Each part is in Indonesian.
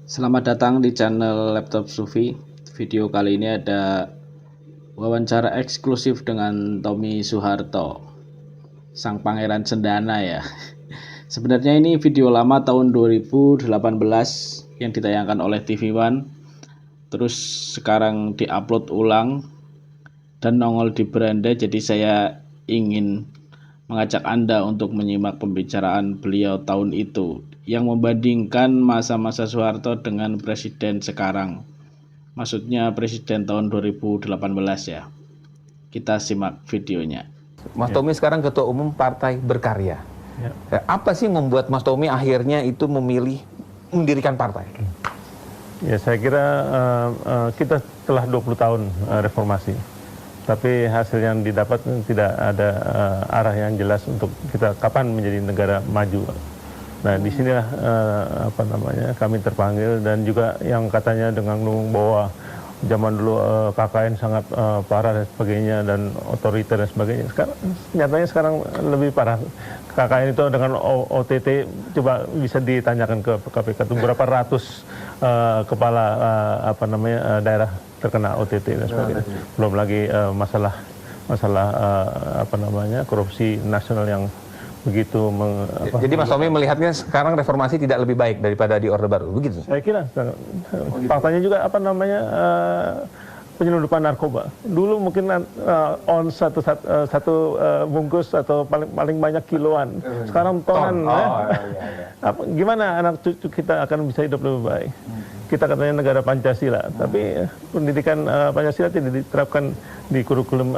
Selamat datang di channel Laptop Sufi. Video kali ini ada wawancara eksklusif dengan Tommy Soeharto, sang pangeran cendana ya. Sebenarnya ini video lama tahun 2018 yang ditayangkan oleh TV One. Terus sekarang diupload ulang dan nongol di beranda, jadi saya ingin mengajak Anda untuk menyimak pembicaraan beliau tahun itu yang membandingkan masa-masa Soeharto dengan presiden sekarang. Maksudnya presiden tahun 2018 ya. Kita simak videonya. Mas Tommy sekarang Ketua Umum Partai Berkarya. Apa sih membuat Mas Tommy akhirnya itu memilih mendirikan partai? Ya, saya kira kita telah 20 tahun reformasi. Tapi hasil yang didapat tidak ada arah yang jelas untuk kita kapan menjadi negara maju. Nah, disinilah kami terpanggil, dan juga yang katanya dengan bahwa zaman dulu KKN sangat parah dan sebagainya dan otoriter dan sebagainya. Sekarang nyatanya sekarang lebih parah. KKN itu dengan OTT, coba bisa ditanyakan ke KPK itu berapa ratus kepala daerah terkena OTT dan sebagainya. Belum lagi masalah korupsi nasional yang begitu. Jadi Mas Tommy melihatnya sekarang reformasi tidak lebih baik daripada di Orde Baru, begitu? Saya kira faktanya juga penyelundupan narkoba. Dulu mungkin on satu bungkus atau paling banyak kiloan. Sekarang tonan. Gimana anak cucu kita akan bisa hidup lebih baik? Kita katanya negara Pancasila, tapi pendidikan Pancasila tidak diterapkan di kurikulum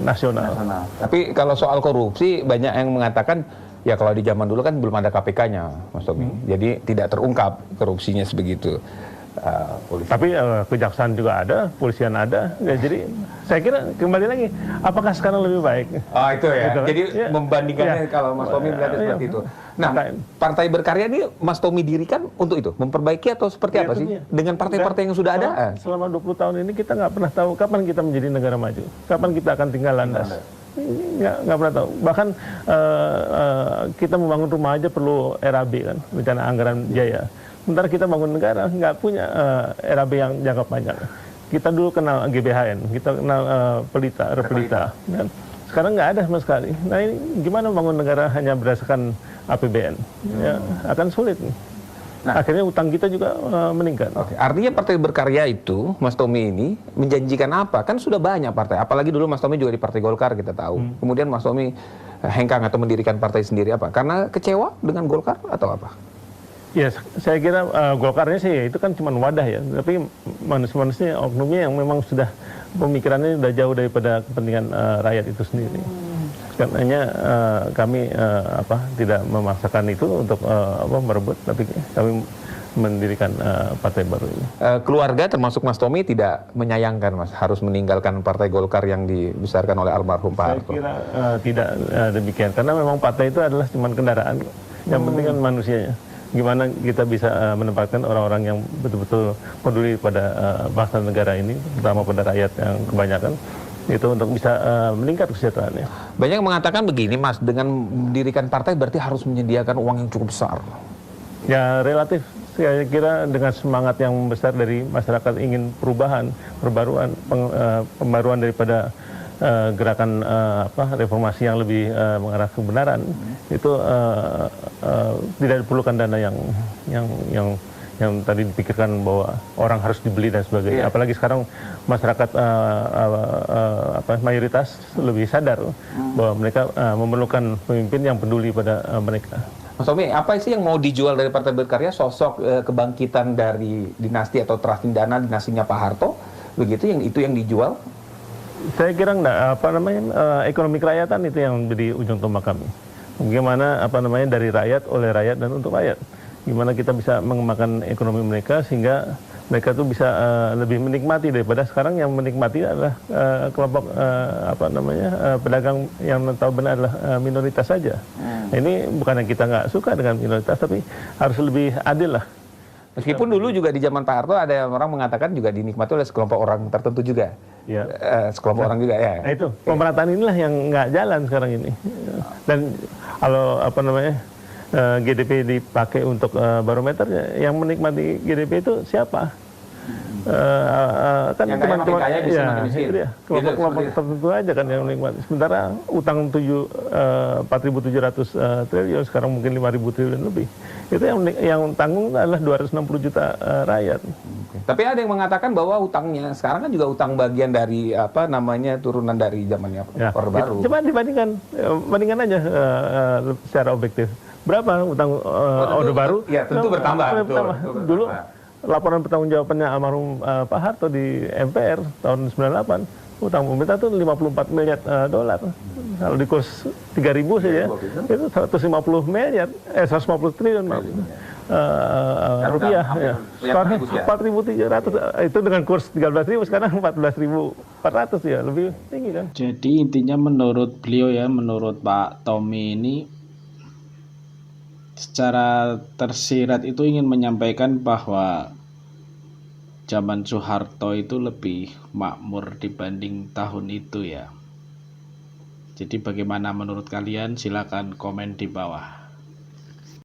nasional. Tapi kalau soal korupsi, banyak yang mengatakan ya kalau di zaman dulu kan belum ada KPK-nya, Mas Tommy. Jadi tidak terungkap korupsinya sebegitu. Tapi kejaksaan juga ada, polisian ada. Ya, jadi saya kira kembali lagi, apakah sekarang lebih baik? Oh itu ya. Gitu. Jadi membandingkannya kalau Mas Tommy melihatnya seperti itu. Nah, Partai Berkarya ini Mas Tommy dirikan untuk itu, memperbaiki atau seperti apa sih? Dengan partai-partai yang sudah ada? Selama 20 tahun ini kita nggak pernah tahu kapan kita menjadi negara maju, kapan kita akan tinggal landas. Nggak pernah tahu. Bahkan kita membangun rumah aja perlu RAB kan, rencana anggaran biaya. Sementara kita bangun negara nggak punya RAB yang jangka panjang. Kita dulu kenal GBHN, kita kenal Repelita. Dan sekarang nggak ada sama sekali. Nah ini gimana bangun negara hanya berdasarkan APBN? Ya, akan sulit. Nah, akhirnya utang kita juga meningkat. Oke. Artinya Partai Berkarya itu, Mas Tommy ini menjanjikan apa? Kan sudah banyak partai. Apalagi dulu Mas Tommy juga di Partai Golkar kita tahu. Kemudian Mas Tommy hengkang atau mendirikan partai sendiri apa? Karena kecewa dengan Golkar atau apa? Ya, saya kira Golkarnya sih itu kan cuma wadah ya, tapi manusia-manusia oknumnya yang memang sudah pemikirannya sudah jauh daripada kepentingan rakyat itu sendiri. Karenanya kami tidak memaksakan itu untuk merebut, tapi kami mendirikan partai baru ini. Keluarga termasuk Mas Tommy tidak menyayangkan Mas harus meninggalkan Partai Golkar yang dibesarkan oleh almarhum Pak Harto? Saya kira tidak demikian, karena memang partai itu adalah cuma kendaraan. Yang penting kan manusianya. Gimana kita bisa menempatkan orang-orang yang betul-betul peduli pada bangsa negara ini, terutama pada rakyat yang kebanyakan, itu untuk bisa meningkat kesejahteraannya. Banyak yang mengatakan begini Mas, dengan mendirikan partai berarti harus menyediakan uang yang cukup besar. Ya relatif, saya kira dengan semangat yang besar dari masyarakat ingin perubahan, pembaruan daripada gerakan reformasi yang lebih mengarah kebenaran, itu tidak diperlukan dana yang tadi dipikirkan bahwa orang harus dibeli dan sebagainya. Apalagi sekarang masyarakat mayoritas lebih sadar bahwa mereka memerlukan pemimpin yang peduli pada mereka. Mas Tommy, apa sih yang mau dijual dari Partai Berkarya? Sosok kebangkitan dari dinasti atau Trastindana, dinastinya Pak Harto, begitu yang dijual? Saya kira ekonomi kerakyatan itu yang menjadi ujung tombak kami. Bagaimana dari rakyat, oleh rakyat, dan untuk rakyat. Gimana kita bisa mengembangkan ekonomi mereka sehingga mereka tuh bisa lebih menikmati daripada sekarang yang menikmati adalah kelompok pedagang yang tahu benar adalah minoritas saja. Ini bukannya kita nggak suka dengan minoritas, tapi harus lebih adil lah. Meskipun dulu juga di zaman Pak Harto ada orang mengatakan juga dinikmati oleh sekelompok orang tertentu juga. Ya. Sekelompok orang juga ya. Nah itu, pemerataan inilah yang nggak jalan sekarang ini. Dan kalau GDP dipakai untuk barometer, yang menikmati GDP itu siapa? Kan Yang kaya makin kaya, bisa makin miskin. itu dia. Kelompok-kelompok tertentu aja kan yang menikmati. Sementara utang 4.700 triliun, sekarang mungkin 5.000 triliun lebih. Itu yang tanggung adalah 260 juta rakyat. Tapi ada yang mengatakan bahwa utangnya sekarang kan juga utang bagian dari apa namanya turunan dari zamannya Orde Baru. Coba bandingkan aja secara objektif. Berapa utang Orde Baru? Ya tentu bertambah. Dulu laporan pertanggungjawabannya almarhum Pak Harto di MPR tahun 98, utang pemerintah itu 54 miliar dolar. Kalau di kurs 3.000 saja, itu 150 miliar, 150 triliun rupiah. Ya. Sekarang 4.300, itu dengan kurs 13.000, sekarang 14.400 ya, lebih tinggi kan. Jadi intinya menurut beliau ya, menurut Pak Tommy ini, secara tersirat itu ingin menyampaikan bahwa zaman Soeharto itu lebih makmur dibanding tahun itu ya. Jadi bagaimana menurut kalian? Silakan komen di bawah.